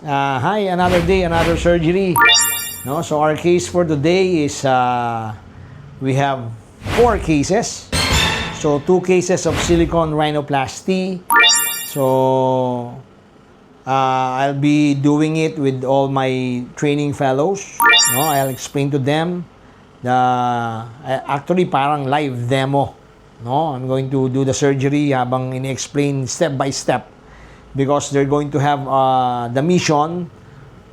Hi, another day, another surgery. No, so our case for today is we have 4 cases. So 2 cases of silicone rhinoplasty. So I'll be doing it with all my training fellows. No, I'll explain to them the actually parang live demo. No, I'm going to do the surgery habang ini-explain step by step because they're going to have the mission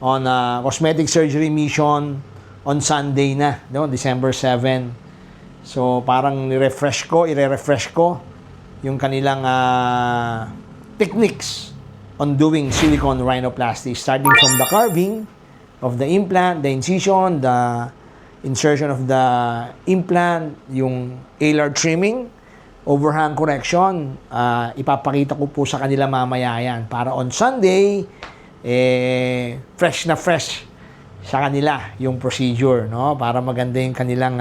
on cosmetic surgery mission on Sunday na, no, December 7. So parang i-refresh ko yung kanilang techniques on doing silicone rhinoplasty, starting from the carving of the implant, the incision, the insertion of the implant, yung alar trimming, overhang correction. Ipapakita ko po sa kanila mamaya yan para on Sunday fresh na fresh sa kanila yung procedure, no, para maganda yung kanilang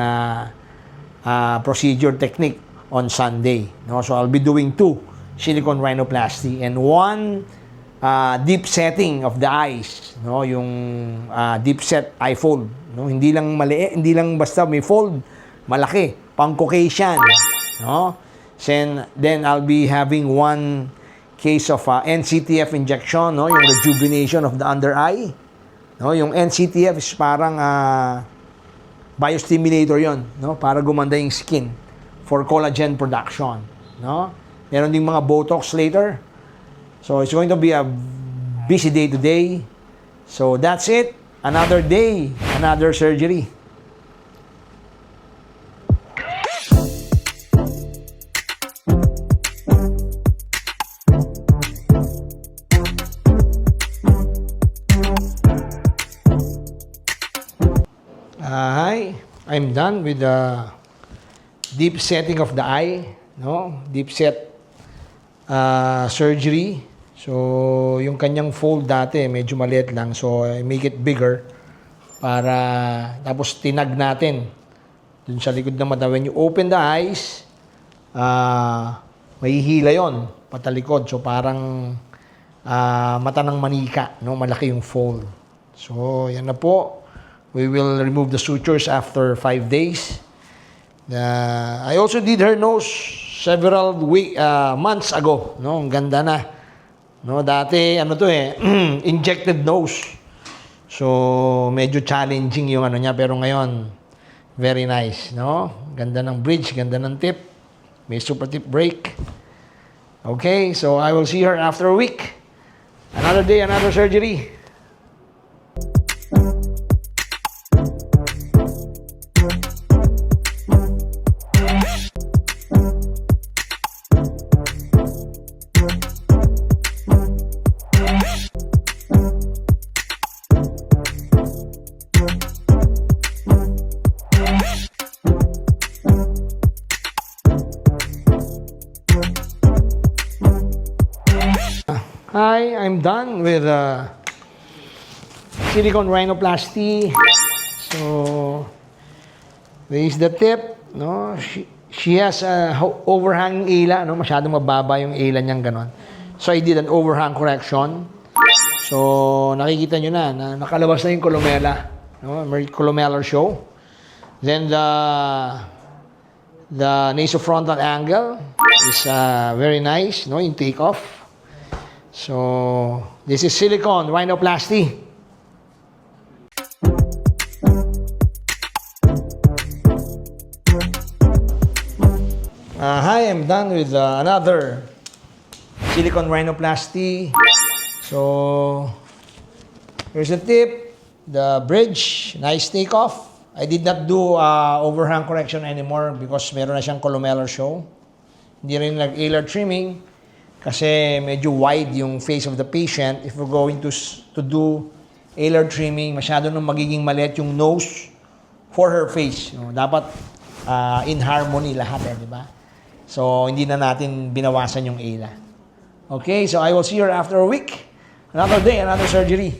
procedure technique on Sunday, no. So I'll be doing 2 silicone rhinoplasty and 1 deep setting of the eyes, no, yung deep set eye fold, no, hindi lang maliit, hindi lang basta may fold, malaki, pang Caucasian, no. Then I'll be having 1 case of NCTF injection, no, yung rejuvenation of the under eye, no. Yung NCTF is parang biostimulator yon, no, para gumanda yung skin for collagen production, no. Meron ding mga Botox later. So it's going to be a busy day today. So that's it. Another day, another surgery. Hi, I'm done with the deep setting of the eye, no? Deep set surgery. So, yung kanyang fold dati, medyo maliit lang. So, I make it bigger para tapos tinag natin dun sa likod ng mata. When you open the eyes, mahihila yon patalikod. So, parang mata ng manika, no? Malaki yung fold. So, yan na po. We will remove the sutures after 5 days. I also did her nose several months ago. No, ang ganda na. No, dati ano to injected nose. So medyo challenging yung ano niya, pero ngayon very nice, no? Ganda ng bridge, ganda ng tip. May super tip break. Okay, so I will see her after a week. Another day, another surgery. Hi, I'm done with silicone rhinoplasty. So, this is the tip, no? She has overhanging ila, no? Masyadong mababa yung ila niyang ganon. So, I did an overhang correction. So, nakikita nyo na nakalabas na yung columella, no? May columellar show. Then, the nasofrontal angle is very nice, no? Yung take off. So, this is silicone rhinoplasty. Hi, I'm done with another silicone rhinoplasty. So, here's the tip, the bridge, nice takeoff. I did not do overhang correction anymore because meron na siyang columellar show. Hindi rin nag-alar trimming. Kasi medyo wide yung face of the patient. If we're going to do alar trimming, masyado nang magiging maliit yung nose for her face. No? Dapat in harmony lahat, di ba? So, hindi na natin binawasan yung ala. Okay, so I will see her after a week. Another day, another surgery.